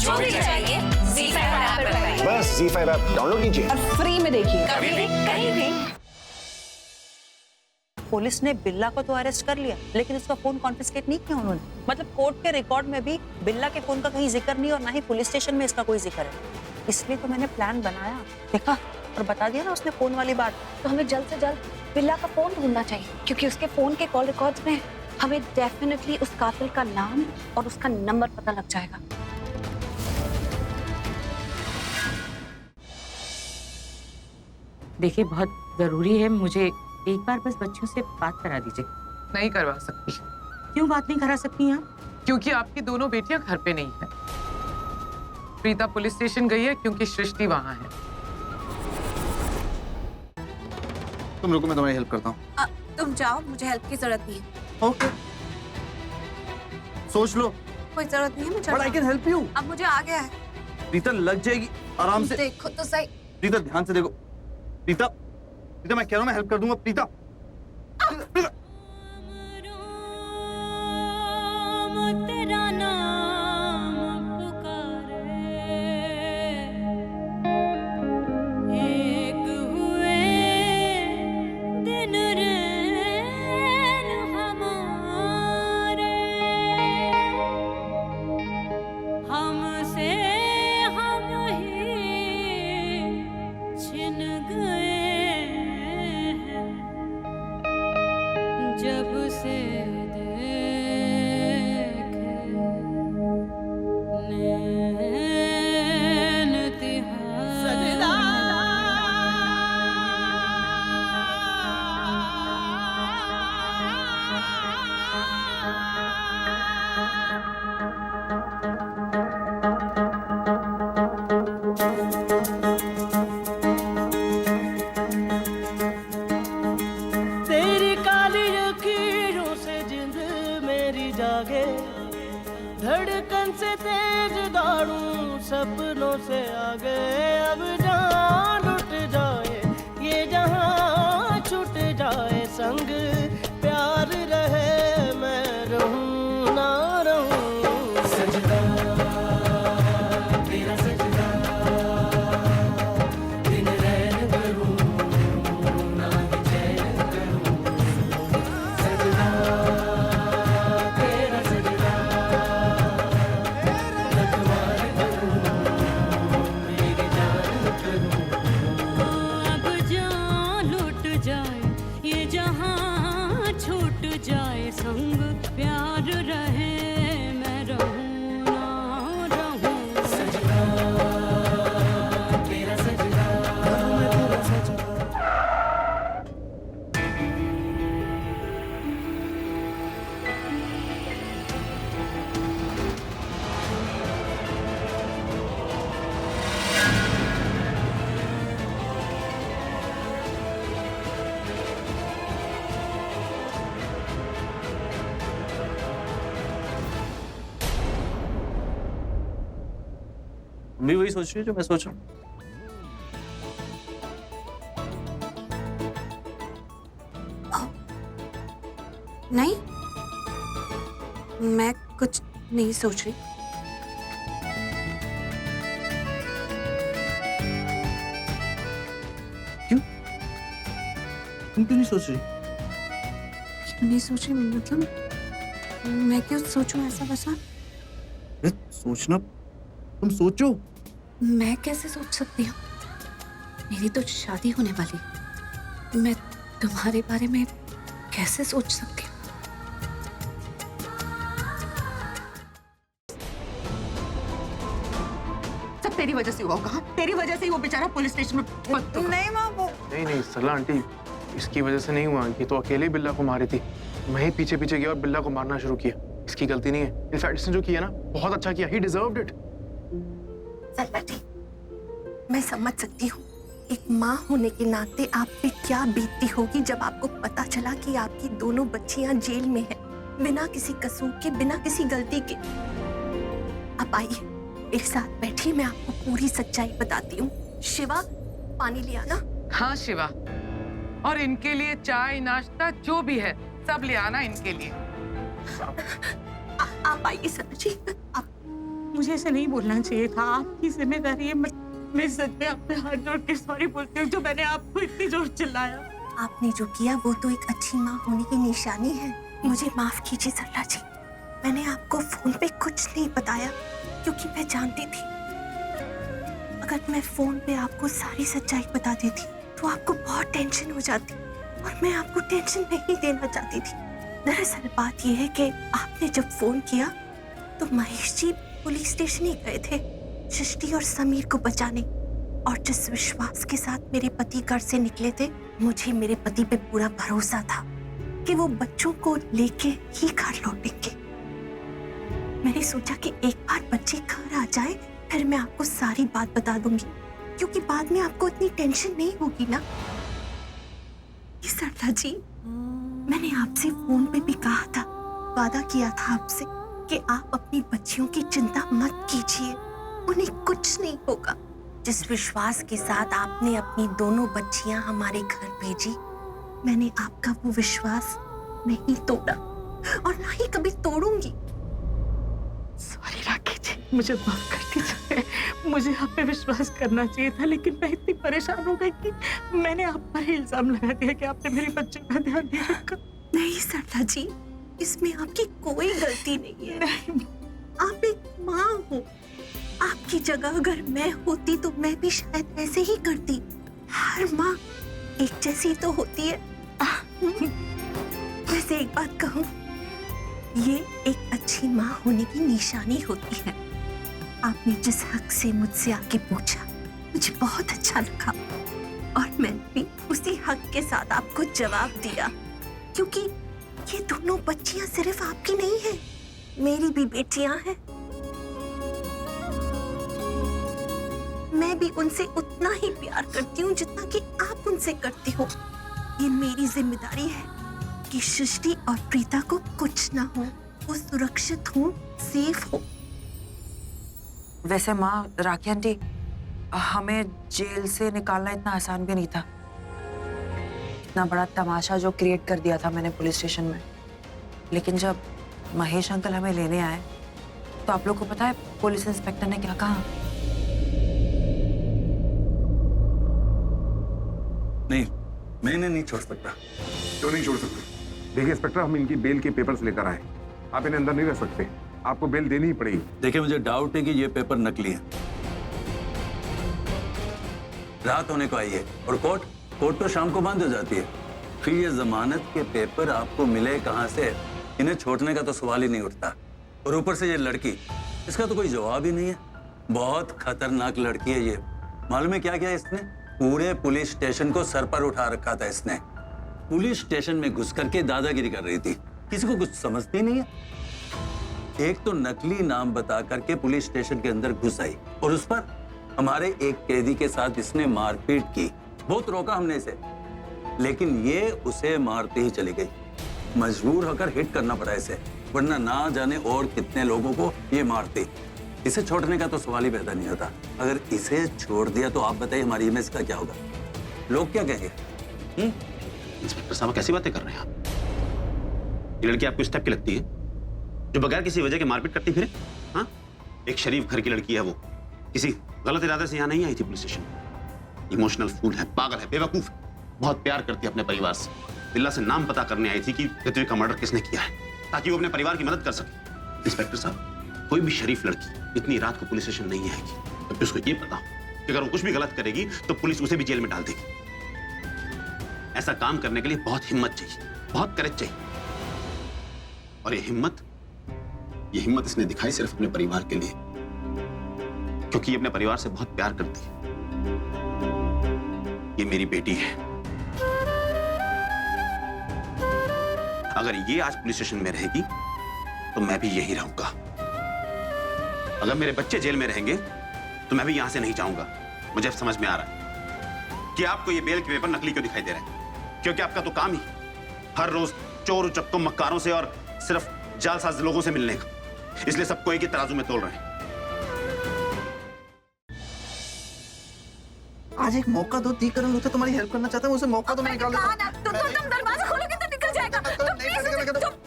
जो भी चाहिए ZEE5 ऐप पर पाइए। बस ZEE5 ऐप डाउनलोड कीजिए और फ्री में देखिए, कभी भी कहीं भी। पुलिस ने बिल्ला को तो अरेस्ट कर लिया, लेकिन उसका फोन कॉन्फिस्केट नहीं किया उन्होंने। मतलब कोर्ट के रिकॉर्ड में भी बिल्ला के फोन का कहीं जिक्र नहीं और ना ही पुलिस स्टेशन में इसका कोई जिक्र है। इसलिए तो मैंने प्लान बनाया, देखा और बता दिया ना उसने फोन वाली बात। तो हमें जल्द से जल्द बिल्ला का फोन ढूंढना चाहिए, क्योंकि उसके फोन के कॉल रिकॉर्ड्स में हमें डेफिनेटली उस कातिल का नाम और उसका नंबर पता लग जाएगा। देखिए बहुत जरूरी है, मुझे एक बार बस बच्चों से बात करा दीजिए। नहीं करवा सकती। क्यों बात नहीं करा सकती आप? क्योंकि आपकी दोनों बेटियां घर पे नहीं है। प्रीता पुलिस स्टेशन गई है क्योंकि सृष्टि वहां है। तुम रुको, मैं तुम्हारी हेल्प करता हूँ। तुम जाओ, मुझे हेल्प की जरूरत नहीं है। ओके, सोच लो। कोई जरूरत नहीं है, मैं but I can help you. अब मुझे आ गया है। प्रीता लग जाएगी, आराम से। देखो तो सही। प्रीता ध्यान से देखो। प्रीता, प्रीता मैं कह रहा हूँ मैं हेल्प कर दूंगा। प्रीता, प्रीता। तेरा नाम पुकारे, एक हुए दिन रैन हमारे, हमसे हम ही छिन गए हैं, जब से तेरी काली लकीरों से जिंद मेरी जागे, धड़कन से तेज दौड़ूं सपनों से आगे, अब जान लुट जाए ये जहां छूट जाए संग, प्यार रहे मैं रहूं ना रहूं, सजदा तेरा सजदा, दिन रैन करूं ना चैन करूं, सजदा तेरा सजदा, रखवार करूं मेरी जान करूं, अब जान लुट जाए ये जहां छूट जाए संग, प्यार रहे मैं रहूं ना रहूं, सजदा तेरा सजदा, मैं तेरा सजदा। तुम भी वही सोच रही हो जो मैं सोच रहा हूँ? नहीं, मैं कुछ नहीं सोच रही। तुम क्यों नहीं सोच रही? क्यों नहीं सोच रही? मतलब मैं क्यों सोचूं ऐसा वैसा? अरे सोचना, तुम सोचो। मैं कैसे सोच सकती हूँ? मेरी तो शादी होने वाली, मैं तुम्हारे बारे में कैसे सोच सकती हूँ? सब तेरी वजह से हुआ होगा, तेरी वजह से ही वो बेचारा पुलिस स्टेशन में। नहीं माँ, वो नहीं सरला आंटी, इसकी वजह से नहीं हुआ। ये तो अकेले बिल्ला को मारी थी। मैं ही पीछे पीछे गया और बिल्ला को मारना शुरू किया। इसकी गलती नहीं है। इनफैक्ट इसने जो किया ना, बहुत अच्छा किया। ही डिजर्व्ड इट। मैं समझ सकती हूँ एक माँ होने के नाते आप पे क्या बीतती होगी जब आपको पता चला कि आपकी दोनों बच्चियां जेल में हैं, बिना किसी कसूर के, बिना किसी गलती के। अब आइए मेरे साथ बैठिए, मैं आपको पूरी सच्चाई बताती हूँ। शिवा, पानी लिया ना? हाँ शिवा, और इनके लिए चाय नाश्ता जो भी है सब ले आना इनके लिए। आप आइए सर जी, आप मुझे ऐसे नहीं बोलना चाहिए था। आपकी जिम्मेदारी है। मैं सच में आपसे हाथ जोड़ के सॉरी बोलती हूँ जो मैंने आपको इतनी जोर चिल्लाया। आपने जो किया वो तो एक अच्छी माँ होने की निशानी है। मुझे माफ कीजिए सरला जी, मैंने आपको फोन पे कुछ नहीं बताया क्योंकि मैं जानती थी अगर मैं फोन पे आपको सारी सच्चाई बता देती तो आपको बहुत टेंशन हो जाती और मैं आपको टेंशन नहीं देना चाहती थी। दरअसल बात यह है कि आपने जब फोन किया तो महेश जी पुलिस स्टेशन ही गए थे सृष्टि और समीर को बचाने, और जिस विश्वास के साथ मेरे पति घर से निकले थे, मुझे मेरे पति पे पूरा भरोसा था कि वो बच्चों को लेके ही घर लौटेंगे। मैंने सोचा कि एक बार बच्चे घर आ जाए फिर मैं आपको सारी बात बता दूंगी, क्योंकि बाद में आपको इतनी टेंशन नहीं होगी ना। सरला जी, मैंने आपसे फोन पे भी कहा था, वादा किया था आपसे कि आप अपनी बच्चियों की चिंता मत कीजिए, उन्हें कुछ नहीं होगा। जिस विश्वास के साथ आपने अपनी दोनों बच्चियां हमारे घर भेजी, मैंने आपका वो विश्वास नहीं तोड़ा और ना ही कभी तोड़ूंगी। सॉरी राखी जी, मुझे माफ कर दीजिए। मुझे आप पे विश्वास करना चाहिए था, लेकिन मैं इतनी परेशान हो गई कि मैंने आप पर ही इल्जाम लगा दिया कि आपने मेरी बच्चों का ध्यान नहीं रखा। नहीं सरला जी, इसमें आपकी कोई गलती नहीं है। आप एक माँ हो, आपकी जगह अगर मैं होती तो मैं भी शायद ऐसे ही करती। हर माँ एक जैसी तो होती है। वैसे एक बात कहूँ, ये एक अच्छी माँ होने की निशानी होती है। आपने जिस हक से मुझसे आके पूछा, मुझे बहुत अच्छा लगा और मैंने भी उसी हक के साथ आपको जवाब दिया, क्योंकि ये दोनों बच्चियां सिर्फ आपकी नहीं है, मेरी भी बेटियां हैं। मैं भी उनसे उतना ही प्यार करती हूँ जितना कि आप उनसे करती हो। ये मेरी जिम्मेदारी है कि सृष्टि और प्रीता को कुछ ना हो, वो सुरक्षित हो, सेफ हो। वैसे माँ, राखी आंटी, हमें जेल से निकालना इतना आसान भी नहीं था। इतना बड़ा तमाशा जो क्रिएट कर दिया था मैंने पुलिस स्टेशन में। लेकिन जब महेश अंकल हमें लेने आए तो आप लोग को पता है पुलिस इंस्पेक्टर ने क्या कहा? नहीं, मैं इन्हें नहीं छोड़ सकता। क्यों नहीं छोड़ सकते? देखिए इंस्पेक्टर, हम इनकी बेल के पेपर्स लेकर आए, आप इन्हें अंदर नहीं रख सकते, आपको बेल देनी ही पड़ेगी। देखिए, मुझे डाउट है कि ये पेपर नकली है। रात होने को आई है और कोर्ट तो शाम को बंद हो जाती है। फिर ये जमानत के पेपर आपको मिले कहाँ से? इन्हें छोड़ने का तो सवाल ही नहीं उठता। और ऊपर से ये लड़की, इसका तो कोई जवाब ही नहीं है। बहुत खतरनाक लड़की है ये। मालूम है क्या किया इसने? पूरे पुलिस स्टेशन को सर पर उठा रखा था इसने। पुलिस स्टेशन में घुस करके दादागिरी कर रही थी, किसी को कुछ समझती नहीं है। एक तो नकली नाम बता करके पुलिस स्टेशन के अंदर घुस आई और उस पर हमारे एक कैदी के साथ इसने मारपीट की। बहुत रोका हमने इसे, लेकिन ये उसे मारते ही चली गई। मजबूर होकर हिट करना पड़ा इसे, वरना ना जाने और कितने लोगों को ये मारती। इसे छोड़ने का तो सवाल ही पैदा नहीं होता। अगर इसे छोड़ दिया तो आप बताइए हमारी इमेज का क्या होगा? लोग क्या कहेंगे? इंस्पेक्टर साहब, कैसी बातें कर रहे हैं आप? ये लड़की आपको इस टाइप की लगती है जो बगैर किसी वजह के मारपीट करती फिरे? हाँ, एक शरीफ घर की लड़की है वो, किसी गलत इरादे से यहाँ नहीं आई थी पुलिस स्टेशन। इमोशनल फूल है, पागल है, बेवकूफ है, बहुत प्यार करती है अपने परिवार से। बिल्ला से नाम पता करने आई थी कि पृथ्वी का मर्डर किसने किया है, ताकि वो अपने परिवार की मदद कर सके। इंस्पेक्टर साहब, कोई भी शरीफ लड़की इतनी रात को पुलिस स्टेशन नहीं आएगी जब उसको ये पता हो कि अगर वो कुछ भी गलत करेगी तो पुलिस उसे भी जेल में डाल देगी। ऐसा काम करने के लिए बहुत हिम्मत चाहिए, बहुत करेज चाहिए। और ये हिम्मत इसने दिखाई सिर्फ अपने परिवार के लिए, क्योंकि ये अपने परिवार से बहुत प्यार करती है। ये मेरी बेटी है। अगर ये आज पुलिस स्टेशन में रहेगी तो मैं भी यही रहूंगा। अगर मेरे बच्चे जेल में रहेंगे तो मैं भी यहां से नहीं जाऊंगा। मुझे अब समझ में आ रहा है कि आपको ये बेल के पेपर नकली क्यों दिखाई दे रहे हैं, क्योंकि आपका तो काम ही हर रोज चोर उचक्कों मक्कारों से और सिर्फ जालसाज लोगों से मिलने का, इसलिए सबको एक ही तराजू में तोल रहे हैं। आज एक मौका दो, दी करण तुम्हारी हेल्प करना चाहता है, उसे मौका तो मैं निकाल देता हूं। तुम दरवाजा खोलोगे तो निकल जाएगा। नहीं,